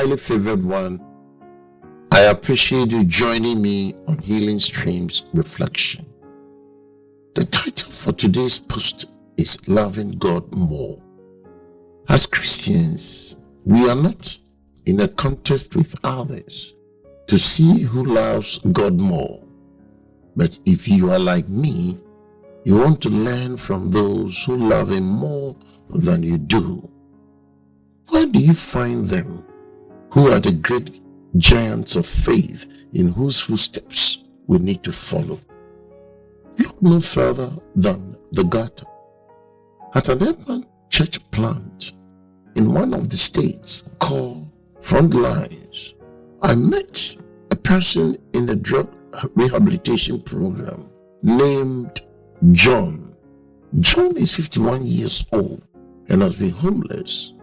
highly favored one, I appreciate you joining me on Healing Streams Reflection. The title for today's post is Loving God More. As Christians, we are not in a contest with others to see who loves God more. But if you are like me, you want to learn from those who love Him more than you do. Where do you find them? Who are the great giants of faith in whose footsteps we need to follow? Look no further than the gutter. At an urban church plant in one of the states called Frontlines, I met a person in a drug rehabilitation program named John. John is 51 years old and has been homeless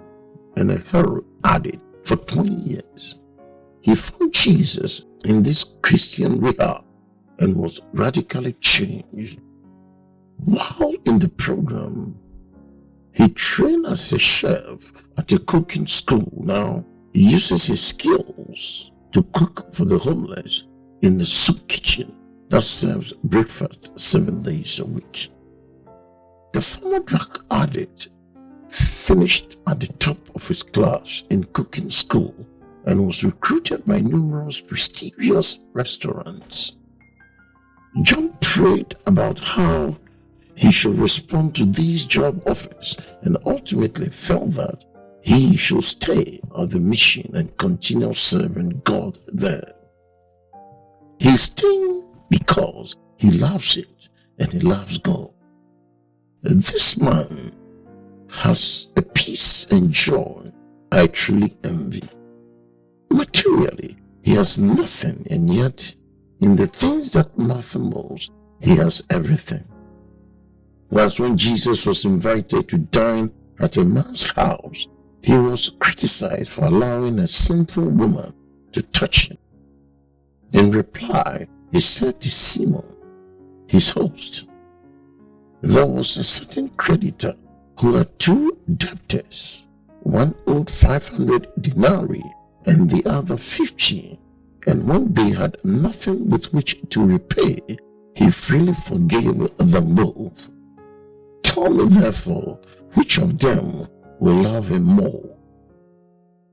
and a heroin addict for 20 years. He found Jesus in this Christian rehab and was radically changed. While in the program, he trained as a chef at a cooking school. Now, he uses his skills to cook for the homeless in the soup kitchen that serves breakfast 7 days a week. The former drug addict finished at the top of his class in cooking school and was recruited by numerous prestigious restaurants. John prayed about how he should respond to these job offers and ultimately felt that he should stay on the mission and continue serving God there. He's staying because he loves it and he loves God. This man has a peace and joy I truly envy. Materially, he has nothing, and yet in the things that matter most, he has everything. Once when Jesus was invited to dine at a man's house, he was criticized for allowing a sinful woman to touch him. In reply, he said to Simon, his host, there was a certain creditor who had 2 debtors. One owed 500 denarii and the other 50. And when they had nothing with which to repay, he freely forgave them both. Tell me therefore, which of them will love him more?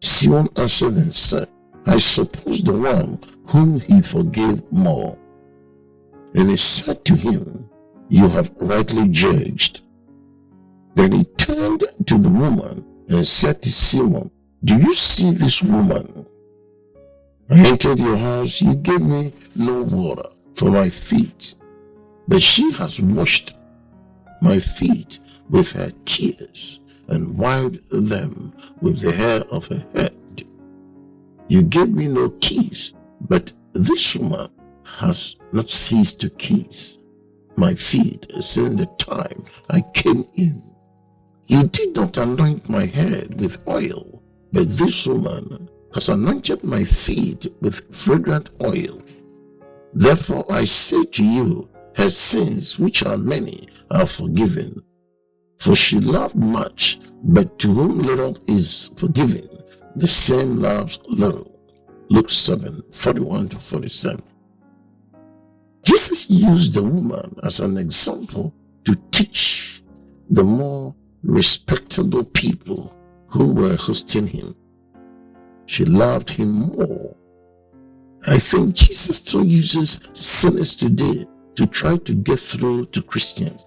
Simon answered and said, I suppose the one whom he forgave more. And he said to him, you have rightly judged. Then he turned to the woman and said to Simon, do you see this woman? I entered your house, you gave me no water for my feet, but she has washed my feet with her tears and wiped them with the hair of her head. You gave me no kiss, but this woman has not ceased to kiss my feet since the time I came in. You did not anoint my head with oil, but this woman has anointed my feet with fragrant oil. Therefore I say to you, her sins, which are many, are forgiven. For she loved much, but to whom little is forgiven, the same loves little. Luke 7:41-47. Jesus used the woman as an example to teach the more respectable people who were hosting him. She loved him more. I think Jesus still uses sinners today to try to get through to Christians.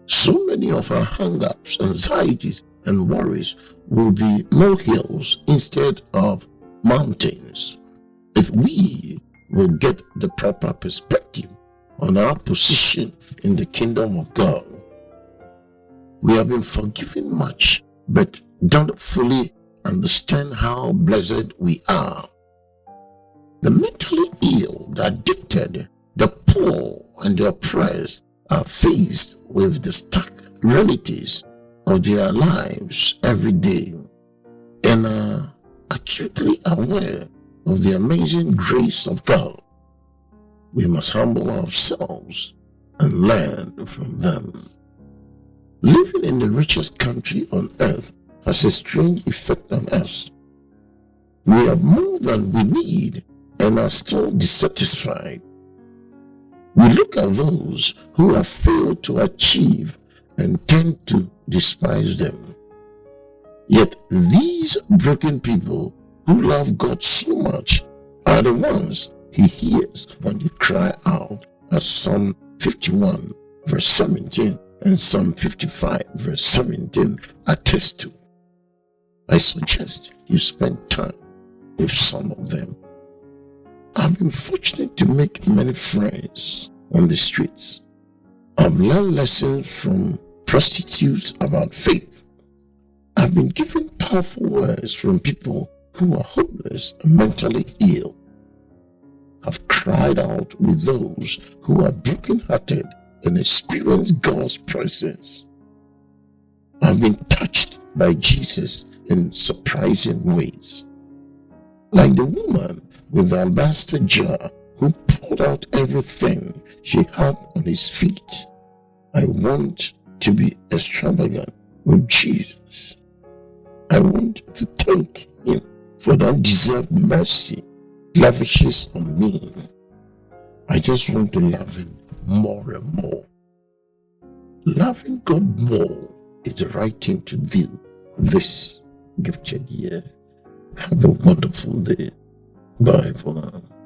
So many of our hang-ups, anxieties, and worries will be molehills instead of mountains if we will get the proper perspective on our position in the kingdom of God. We have been forgiven much, but don't fully understand how blessed we are. The mentally ill, the addicted, the poor, and the oppressed are faced with the stark realities of their lives every day and are acutely aware of the amazing grace of God. We must humble ourselves and learn from them. Living in the richest country on earth has a strange effect on us. We have more than we need and are still dissatisfied. We look at those who have failed to achieve and tend to despise them. Yet these broken people who love God so much are the ones He hears when they cry out, as Psalm 51 verse 17 and Psalm 55 verse 17 attest to. I suggest you spend time with some of them. I've been fortunate to make many friends on the streets. I've learned lessons from prostitutes about faith. I've been given powerful words from people who are hopeless and mentally ill. I've cried out with those who are brokenhearted and experience God's presence. I've been touched by Jesus in surprising ways. Like the woman with the alabaster jar who poured out everything she had on His feet. I want to be extravagant with Jesus. I want to thank Him for the undeserved mercy He lavishes on me. I just want to love Him more and more. Loving God more is the right thing to do this gifted year. Have a wonderful day. Bye for now.